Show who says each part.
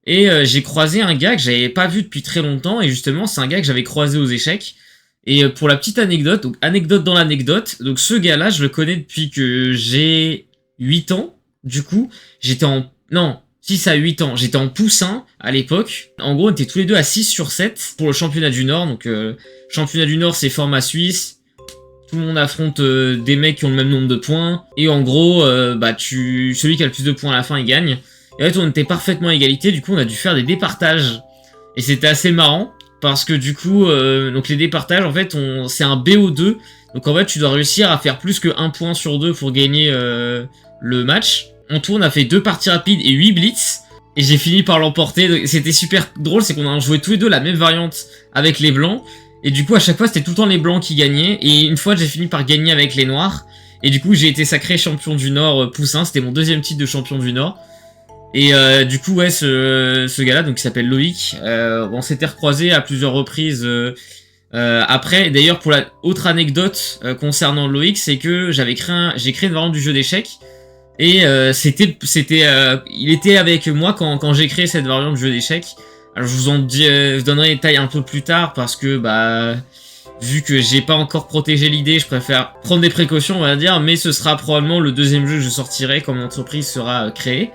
Speaker 1: Et j'ai croisé un gars que j'avais pas vu depuis très longtemps, et justement c'est un gars que j'avais croisé aux échecs. Et pour la petite anecdote, donc anecdote dans l'anecdote, donc ce gars-là, je le connais depuis que j'ai 8 ans. Du coup, j'étais en... Non, 6 à 8 ans. J'étais en poussin à l'époque. En gros, on était tous les deux à 6 sur 7 pour le championnat du Nord. Donc, championnat du Nord, c'est format suisse. Tout le monde affronte des mecs qui ont le même nombre de points. Et en gros, bah, celui qui a le plus de points à la fin, il gagne. Et en fait, on était parfaitement à égalité. Du coup, on a dû faire des départages. Et c'était assez marrant. Parce que du coup, donc les départages, en fait, c'est un BO2. Donc en fait, tu dois réussir à faire plus que 1 point sur 2 pour gagner le match. En tout, on a fait 2 parties rapides et 8 blitz. Et j'ai fini par l'emporter. C'était super drôle, c'est qu'on a joué tous les deux la même variante avec les blancs. Et du coup, à chaque fois, c'était tout le temps les blancs qui gagnaient. Et une fois, j'ai fini par gagner avec les noirs. Et du coup, j'ai été sacré champion du Nord poussin. C'était mon 2e titre de champion du Nord. Et du coup, ouais, ce gars-là, donc, qui s'appelle Loïc, on s'était recroisé à plusieurs reprises après. D'ailleurs, pour la autre anecdote concernant Loïc, c'est que j'ai créé une variante du jeu d'échecs. Et il était avec moi quand j'ai créé cette variante du jeu d'échecs. Alors, je vous donnerai les détails un peu plus tard parce que, bah, vu que j'ai pas encore protégé l'idée, je préfère prendre des précautions, on va dire. Mais ce sera probablement le 2e jeu que je sortirai quand mon entreprise sera créée.